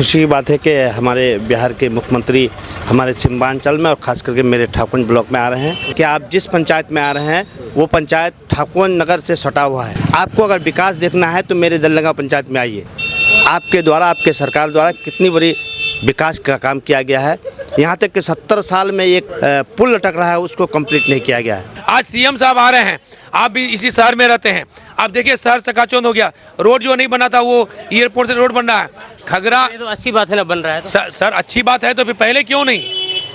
खुशी की बात है कि हमारे बिहार के मुख्यमंत्री हमारे सीमांचल में और ख़ास करके मेरे ठाकुरगंज ब्लॉक में आ रहे हैं कि आप जिस पंचायत में आ रहे हैं वो पंचायत ठाकुरगंज नगर से सटा हुआ है। आपको अगर विकास देखना है तो मेरे दलनगा पंचायत में आइए। आपके द्वारा, आपके सरकार द्वारा कितनी बड़ी विकास का काम किया गया है। यहाँ तक कि 70 साल में एक पुल लटक रहा है, उसको कंप्लीट नहीं किया गया है। आज सीएम साहब आ रहे हैं, आप भी इसी शहर में रहते हैं, आप देखिए शहर चकाचौंध हो गया। रोड जो नहीं बना था वो एयरपोर्ट से रोड बन रहा है। खगरा ये तो अच्छी बात है ना, बन रहा है तो। सर अच्छी बात है तो फिर पहले क्यों नहीं?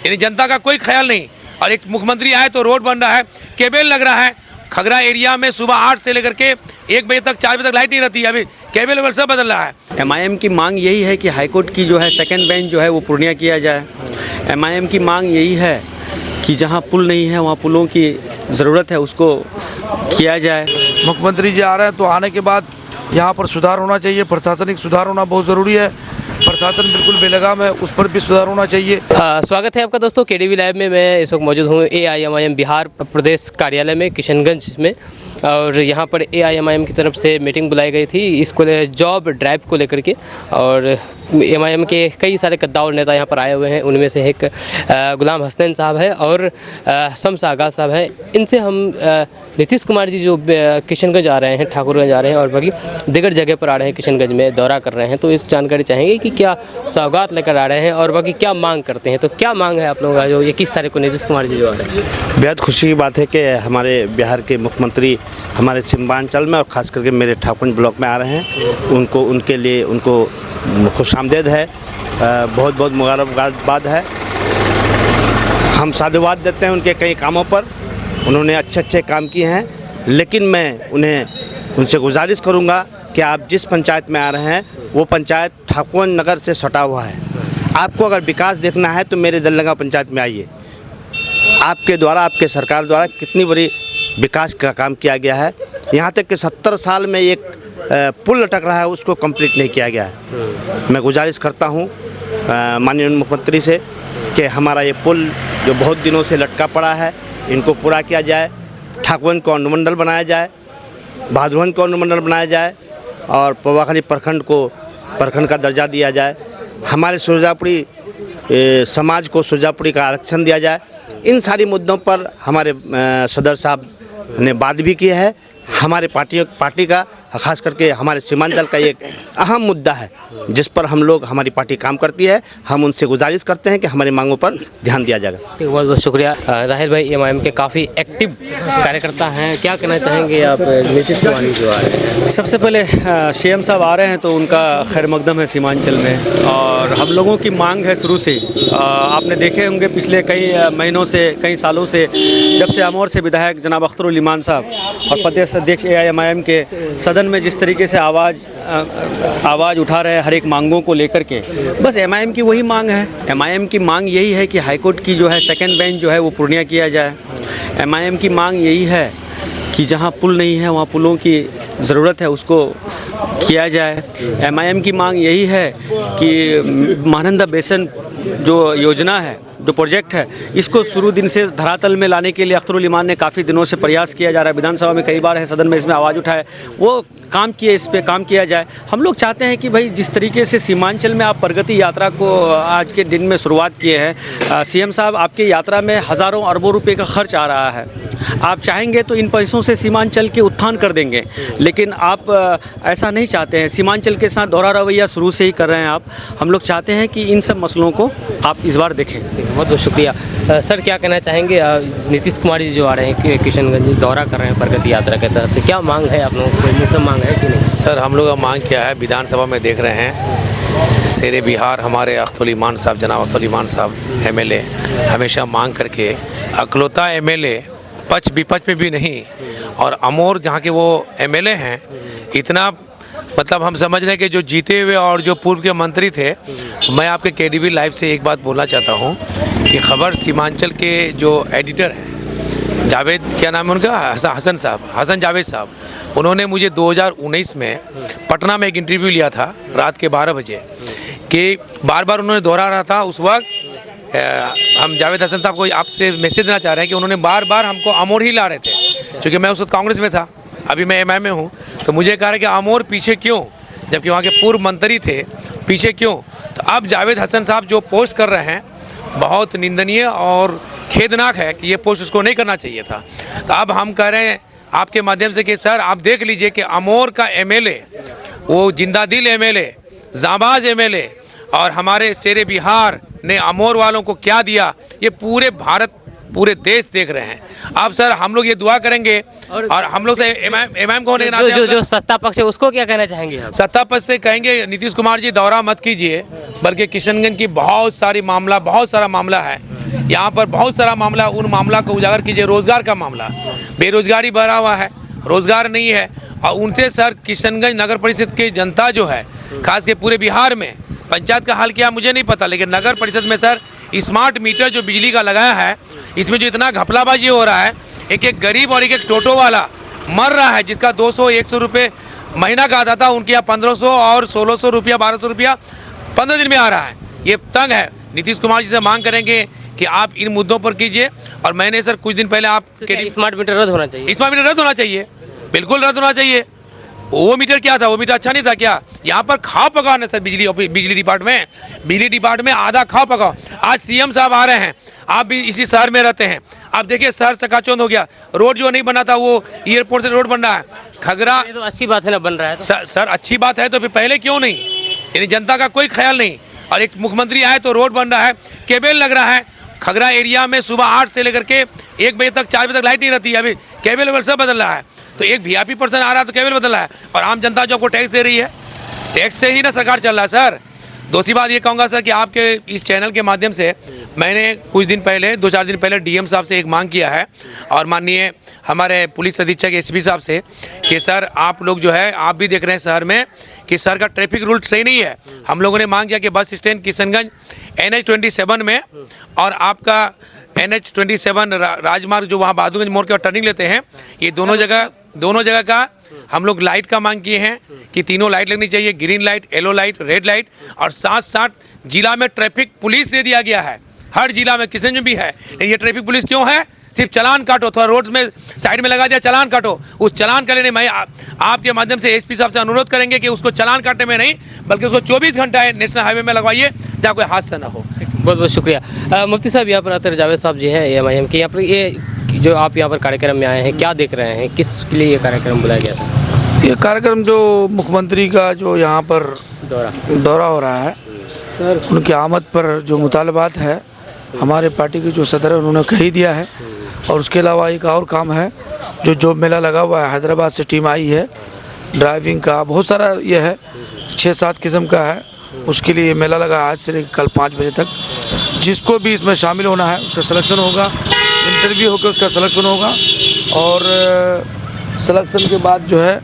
यानी जनता का कोई ख्याल नहीं, और एक मुख्यमंत्री आए तो रोड बन रहा है, केबल लग रहा है। खगरा एरिया में सुबह 8 से लेकर के 1 बजे तक 4 बजे तक लाइट नहीं रहती है, अभी केबल वेबल सब बदल रहा है। एमआईएम की मांग यही है कि हाईकोर्ट की जो है सेकंड बेंच जो है वो पूर्णिया किया जाए। एमआईएम की मांग यही है कि जहां पुल नहीं है वहां पुलों की ज़रूरत है, उसको किया जाए। मुख्यमंत्री जी आ रहे हैं तो आने के बाद यहाँ पर सुधार होना चाहिए, प्रशासनिक सुधार होना बहुत ज़रूरी है। प्रशासन बिल्कुल बेलगाम है, उस पर भी सुधार होना चाहिए। स्वागत है आपका दोस्तों केडीवी लाइव में। मैं इस वक्त मौजूद हूँ AIMIM बिहार प्रदेश कार्यालय में किशनगंज में, और यहाँ पर AIMIM की तरफ से मीटिंग बुलाई गई थी इसको जॉब ड्राइव को लेकर के। और MIM के कई सारे कद्दा और नेता यहाँ पर आए हुए हैं, उनमें से एक गुलाम हसनैन साहब है और शम्स आगा साहब हैं। इनसे हम नीतीश कुमार जी जो किशनगंज आ रहे हैं, ठाकुरगंज आ रहे हैं और बाकी दीगर जगह पर आ रहे हैं, किशनगंज में दौरा कर रहे हैं, तो इस जानकारी चाहेंगे कि क्या सौगात लेकर आ रहे हैं और बाकी क्या मांग करते हैं। तो क्या मांग है आप लोगों का जो 21 तारीख को नीतीश कुमार जी जो आ रहे हैं? बेहद खुशी की बात है कि हमारे बिहार के मुख्यमंत्री हमारे सीमांचल में और ख़ास करके मेरे ठाकुरगंज ब्लॉक में आ रहे हैं। उनके लिए उनको खुशामदेद है, बहुत बहुत मुबारकबाद है। हम साधुवाद देते हैं उनके कई कामों पर, उन्होंने अच्छे काम किए हैं। लेकिन मैं उनसे गुजारिश करूंगा कि आप जिस पंचायत में आ रहे हैं वो पंचायत ठाकुरगंज नगर से सटा हुआ है। आपको अगर विकास देखना है तो मेरे दलनगा पंचायत में आइए। आपके द्वारा, आपके सरकार द्वारा कितनी बड़ी विकास का काम किया गया है। यहाँ तक कि 70 साल में एक पुल लटक रहा है, उसको कंप्लीट नहीं किया गया है। मैं गुजारिश करता हूँ माननीय मुख्यमंत्री से कि हमारा ये पुल जो बहुत दिनों से लटका पड़ा है, इनको पूरा किया जाए। ठाकुरगंज को अनुमंडल बनाया जाए, भादुरगंज को अनुमंडल बनाया जाए और पवाखाली प्रखंड का दर्जा दिया जाए। हमारे सुरजापुरी समाज को सुरजापुरी का आरक्षण दिया जाए। इन सारी मुद्दों पर हमारे सदर साहब ने बात भी की है। हमारे पार्टी का खास करके हमारे सीमांचल का एक अहम मुद्दा है जिस पर हमारी पार्टी काम करती है। हम उनसे गुजारिश करते हैं कि हमारी मांगों पर ध्यान दिया जाएगा। बहुत बहुत शुक्रिया। राहिल भाई MIM के काफ़ी एक्टिव कार्यकर्ता हैं, क्या कहना चाहेंगे आप नीतीश कुमार जो आ रहे हैं? सबसे पहले CM साहब आ रहे हैं तो उनका खैर मकदम है सीमांचल में, और हम लोगों की मांग है शुरू से। आपने देखे होंगे पिछले कई महीनों से, कई सालों से, जब से अमौर से विधायक जनाब अख्तरुल ईमान साहब और प्रदेश अध्यक्ष AIMIM के सदन में जिस तरीके से आवाज़ उठा रहे हैं हर एक मांगों को लेकर के, बस MIM की वही मांग है। MIM की मांग यही है कि हाईकोर्ट की जो है सेकंड बेंच जो है वो पूर्णिया किया जाए। MIM की मांग यही है कि जहां पुल नहीं है वहां पुलों की ज़रूरत है, उसको किया जाए। MIM की मांग यही है कि महानंदा बेसिन जो योजना है, जो प्रोजेक्ट है, इसको शुरू दिन से धरातल में लाने के लिए अख्तरुल ईमान ने काफ़ी दिनों से प्रयास किया जा रहा है। विधानसभा में कई बार है, सदन में इसमें आवाज़ उठाए, वो काम किए, इस पे काम किया जाए। हम लोग चाहते हैं कि भाई जिस तरीके से सीमांचल में आप प्रगति यात्रा को आज के दिन में शुरुआत किए हैं, CM साहब आपके यात्रा में हज़ारों अरबों रुपए का खर्च आ रहा है। आप चाहेंगे तो इन पैसों से सीमांचल के उत्थान कर देंगे, लेकिन आप ऐसा नहीं चाहते हैं। सीमांचल के साथ दोहरा रवैया शुरू से ही कर रहे हैं आप। हम लोग चाहते हैं कि इन सब मसलों को आप इस बार देखें। बहुत बहुत शुक्रिया। सर क्या कहना चाहेंगे, नीतीश कुमार जी जो आ रहे हैं किशनगंज दौरा कर रहे हैं प्रगति यात्रा के तहत, क्या मांग है आप लोगों को? कोई मुख्य मांग है कि नहीं? सर हम लोग का मांग क्या है, विधानसभा में देख रहे हैं शेरे बिहार हमारे अख्तरुल ईमान साहब, जनाब अख्तरुल ईमान साहब MLA हमेशा मांग करके, अकलौता MLA पक्ष विपक्ष में भी नहीं, और अमौर जहाँ के वो MLA हैं, इतना मतलब हम समझ रहे हैं कि जो जीते हुए और जो पूर्व के मंत्री थे। मैं आपके KDV लाइव से एक बात बोलना चाहता हूँ कि खबर सीमांचल के जो एडिटर हैं जावेद, क्या नाम है उनका, हसन जावेद साहब, उन्होंने मुझे 2019 में पटना में एक इंटरव्यू लिया था रात के 12 बजे कि बार बार उन्होंने दोहरा रहा था। उस वक्त हम जावेद हसन साहब को आपसे मैसेज देना चाह रहे हैं कि उन्होंने बार बार हमको अमौर ही ला रहे थे, क्योंकि मैं उस वक्त कांग्रेस में था, अभी मैं MIM में हूँ। तो मुझे कह रहे कि अमौर पीछे क्यों, जबकि वहाँ के पूर्व मंत्री थे, पीछे क्यों? तो अब जावेद हसन साहब जो पोस्ट कर रहे हैं बहुत निंदनीय और खेदनाक है कि ये पोस्ट उसको नहीं करना चाहिए था। तो अब हम कह रहे हैं आपके माध्यम से कि सर आप देख लीजिए कि अमोर का एमएलए, वो जिंदादिल एमएलए, जाबाज एमएलए और हमारे शेरे बिहार ने अमोर वालों को क्या दिया, ये पूरे भारत पूरे देश देख रहे हैं। अब सर हम लोग ये दुआ करेंगे और हम लोग से एमआईएम को होने के नाते जो सत्ता पक्ष है उसको क्या कहना चाहेंगे आप? सत्ता पक्ष से कहेंगे नीतीश कुमार जी दौरा मत कीजिए, बल्कि किशनगंज की बहुत सारा मामला है यहाँ पर, बहुत सारा मामला, उन मामला को उजागर कीजिए। रोजगार का मामला, बेरोजगारी बढ़ा हुआ है, रोजगार नहीं है। और उनसे सर किशनगंज नगर परिषद की जनता जो है, खास के पूरे बिहार में, पंचायत का हाल क्या मुझे नहीं पता, लेकिन नगर परिषद में सर स्मार्ट मीटर जो बिजली का लगाया है, इसमें जो इतना घपलाबाजी हो रहा है, एक एक गरीब और एक एक टोटो वाला मर रहा है, जिसका 200-100 रुपये महीना का आता था, उनके यहाँ 1500 और 1600 रुपया 1200 रुपया 15 दिन में आ रहा है। ये तंग है। नीतीश कुमार जी से मांग करेंगे कि आप इन मुद्दों पर कीजिए। और मैंने सर कुछ दिन पहले स्मार्ट मीटर रद्द होना चाहिए, स्मार्ट मीटर रद्द होना चाहिए, बिल्कुल रद्द होना चाहिए। वो मीटर क्या था, वो मीटर अच्छा नहीं था क्या? यहाँ पर खाओ पकाओ ना सर, बिजली डिपार्टमेंट में आधा खाओ पकाओ। आज सीएम साहब आ रहे हैं, आप भी इसी शहर में रहते हैं, आप देखिए शहर चकाचौंध हो गया। रोड जो नहीं बना था वो एयरपोर्ट से रोड बन रहा है। खगरा, ये तो अच्छी बात है ना, बन रहा है तो। सर अच्छी बात है तो फिर पहले क्यों नहीं? यानी जनता का कोई ख्याल नहीं। और एक मुख्यमंत्री आए तो रोड बन रहा है, केबल लग रहा है। खगरा एरिया में सुबह 8 से लेकर के 1 बजे तक 4 बजे तक लाइट नहीं रहती है, अभी केबल वगैरह सब बदल रहा है। तो एक वीआईपी पर्सन आ रहा है तो केबल बदल रहा है, और आम जनता जो आपको टैक्स दे रही है, टैक्स से ही ना सरकार चल रहा है सर। दूसरी बात ये कहूँगा सर कि आपके इस चैनल के माध्यम से मैंने कुछ दिन पहले 2-4 दिन पहले डीएम साहब से एक मांग किया है, और माननीय हमारे पुलिस अधीक्षक एसपी साहब से, कि सर आप लोग जो है, आप भी देख रहे हैं शहर में कि सर का ट्रैफिक रूल सही नहीं है। हम लोगों ने मांग किया कि बस स्टैंड किशनगंज NH-27 में और आपका NH-27 राजमार्ग जो वहाँ बहादुरगंज मोड़ के टर्निंग लेते हैं, ये दोनों जगह का हम लोग लाइट का मांग किए हैं कि तीनों लाइट लगनी चाहिए, green light, yellow light, red light. और साथ जिला में ट्रैफिक पुलिस दे दिया गया है, हर जिला में, किशनगंज में भी है। ये ट्रैफिक पुलिस क्यों है? सिर्फ चालान काटो, थोड़ा रोड में साइड में लगा दिया, चालान काटो। उस चालान करने में आपके माध्यम से एसपी साहब से अनुरोध करेंगे कि उसको चालान काटने में नहीं, बल्कि उसको 24 घंटा नेशनल हाईवे में लगवाइए, जहाँ कोई हादसा ना हो। बहुत बहुत शुक्रिया। मुफ्ती साहब, यहाँ पर आते जावेद साहब जी हैं एएमआईएम के, यहाँ पर ये जो आप यहाँ पर कार्यक्रम में आए हैं, क्या देख रहे हैं, किस लिए ये कार्यक्रम बुलाया गया था? ये कार्यक्रम जो मुख्यमंत्री का जो यहाँ पर दौरा हो रहा है, उनकी आमद पर जो मुतालबात है, हमारे पार्टी के जो सदर है उन्होंने कही दिया है। और उसके अलावा एक और काम है, जो जॉब मेला लगा हुआ है, हैदराबाद से टीम आई है, ड्राइविंग का बहुत सारा ये है, 6-7 किस्म का है। उसके लिए मेला लगा आज से लेकर कल 5 बजे तक। जिसको भी इसमें शामिल होना है उसका सिलेक्शन होगा, इंटरव्यू होकर उसका सिलेक्शन होगा, और सिलेक्शन के बाद जो है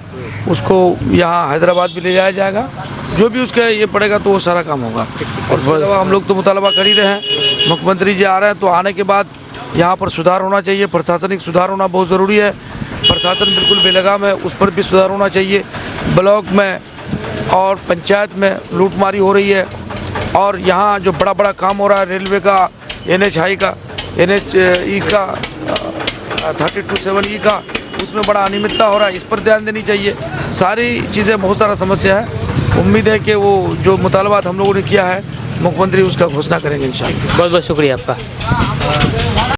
उसको यहाँ हैदराबाद भी ले जाया जाएगा। जो भी उसका ये पड़ेगा तो वो सारा काम होगा। और उसके अलावा हम लोग तो मुतालबा कर ही रहे हैं, मुख्यमंत्री जी आ रहे हैं तो आने के बाद यहाँ पर सुधार होना चाहिए, प्रशासनिक सुधार होना बहुत ज़रूरी है। प्रशासन बिल्कुल बेलगाम है, उस पर भी सुधार होना चाहिए। ब्लॉक में और पंचायत में लूटमारी हो रही है, और यहाँ जो बड़ा बड़ा काम हो रहा है, रेलवे का, NH हाई का, NH का 32/7 का, उसमें बड़ा अनियमितता हो रहा है, इस पर ध्यान देनी चाहिए। सारी चीज़ें, बहुत सारा समस्या है। उम्मीद है कि वो जो मुतालबात हम लोगों ने किया है, मुख्यमंत्री उसका घोषणा करेंगे इंशाअल्लाह। बहुत बहुत शुक्रिया आपका।